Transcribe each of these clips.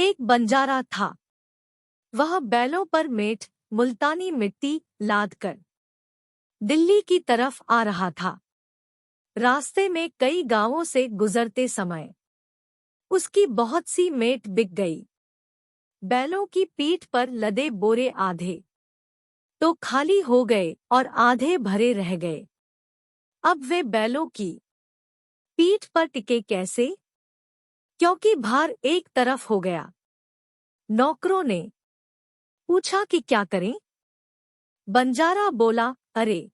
एक बंजारा था। वह बैलों पर मेट मुल्तानी मिट्टी लाद कर दिल्ली की तरफ आ रहा था। रास्ते में कई गांवों से गुजरते समय उसकी बहुत सी मेट बिक गई। बैलों की पीठ पर लदे बोरे आधे तो खाली हो गए और आधे भरे रह गए। अब वे बैलों की पीठ पर टिके कैसे, क्योंकि भार एक तरफ हो गया। नौकरों ने पूछा कि क्या करें। बंजारा बोला, अरे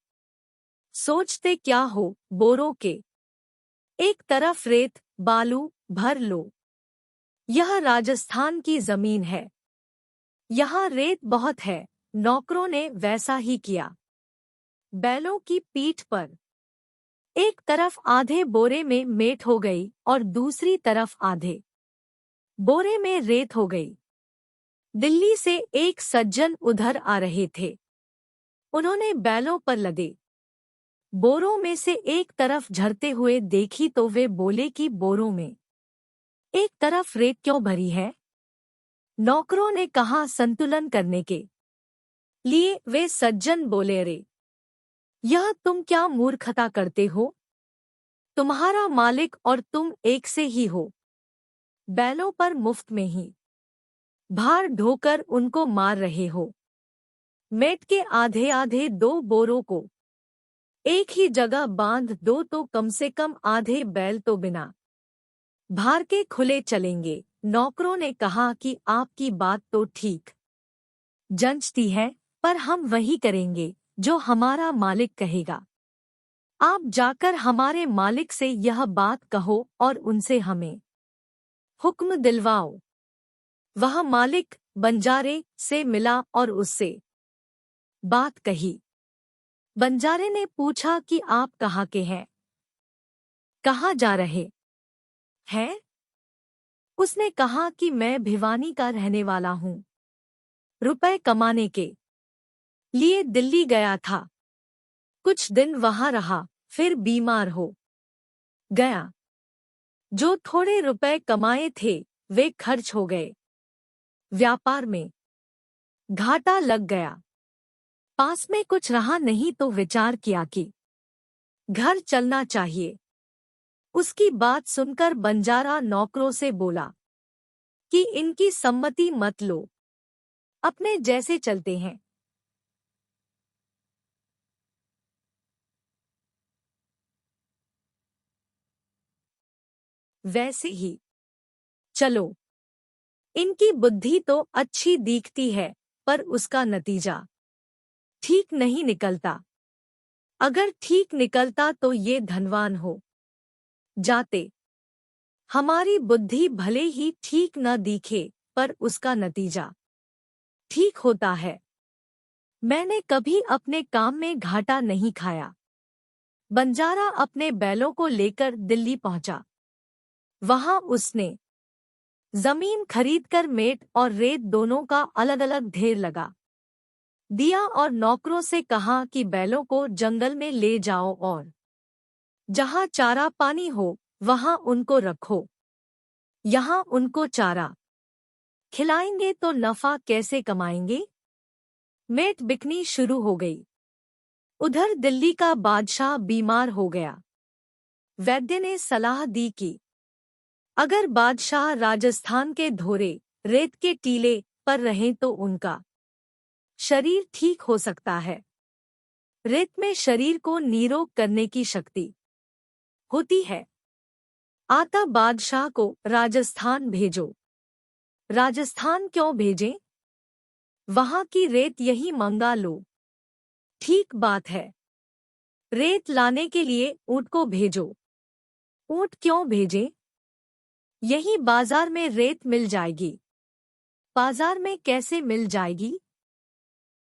सोचते क्या हो, बोरों के एक तरफ रेत बालू भर लो। यह राजस्थान की जमीन है, यहाँ रेत बहुत है। नौकरों ने वैसा ही किया। बैलों की पीठ पर एक तरफ आधे बोरे में मेट हो गई और दूसरी तरफ आधे बोरे में रेत हो गई। दिल्ली से एक सज्जन उधर आ रहे थे। उन्होंने बैलों पर लदे बोरों में से एक तरफ झरते हुए देखी तो वे बोले कि बोरों में एक तरफ रेत क्यों भरी है। नौकरों ने कहा, संतुलन करने के लिए। वे सज्जन बोले, अरे यह तुम क्या मूर्खता करते हो, तुम्हारा मालिक और तुम एक से ही हो। बैलों पर मुफ्त में ही भार ढोकर उनको मार रहे हो। मेट के आधे आधे दो बोरों को एक ही जगह बांध दो तो कम से कम आधे बैल तो बिना भार के खुले चलेंगे। नौकरों ने कहा कि आपकी बात तो ठीक जंचती है, पर हम वही करेंगे जो हमारा मालिक कहेगा। आप जाकर हमारे मालिक से यह बात कहो और उनसे हमें हुक्म दिलवाओ। वह मालिक बंजारे से मिला और उससे बात कही। बंजारे ने पूछा कि आप कहाँ के हैं, कहाँ जा रहे हैं। उसने कहा कि मैं भिवानी का रहने वाला हूँ, रुपए कमाने के लिए दिल्ली गया था। कुछ दिन वहां रहा, फिर बीमार हो गया। जो थोड़े रुपए कमाए थे वे खर्च हो गए। व्यापार में घाटा लग गया। पास में कुछ रहा नहीं तो विचार किया कि घर चलना चाहिए। उसकी बात सुनकर बंजारा नौकरों से बोला कि इनकी सम्मति मत लो, अपने जैसे चलते हैं। वैसे ही चलो। इनकी बुद्धि तो अच्छी दिखती है, पर उसका नतीजा ठीक नहीं निकलता। अगर ठीक निकलता तो ये धनवान हो जाते। हमारी बुद्धि भले ही ठीक न दिखे, पर उसका नतीजा ठीक होता है। मैंने कभी अपने काम में घाटा नहीं खाया। बंजारा अपने बैलों को लेकर दिल्ली पहुंचा। वहां उसने जमीन खरीदकर मेट और रेत दोनों का अलग अलग ढेर लगा दिया और नौकरों से कहा कि बैलों को जंगल में ले जाओ और जहां चारा पानी हो वहां उनको रखो। यहाँ उनको चारा खिलाएंगे तो नफा कैसे कमाएंगे। मेट बिकनी शुरू हो गई। उधर दिल्ली का बादशाह बीमार हो गया। वैद्य ने सलाह दी कि अगर बादशाह राजस्थान के धोरे रेत के टीले पर रहें तो उनका शरीर ठीक हो सकता है। रेत में शरीर को निरोग करने की शक्ति होती है। आता बादशाह को राजस्थान भेजो। राजस्थान क्यों भेजें? वहां की रेत यहीं मंगा लो। ठीक बात है। रेत लाने के लिए ऊंट को भेजो। ऊंट क्यों भेजें? यहीं बाजार में रेत मिल जाएगी। बाजार में कैसे मिल जाएगी?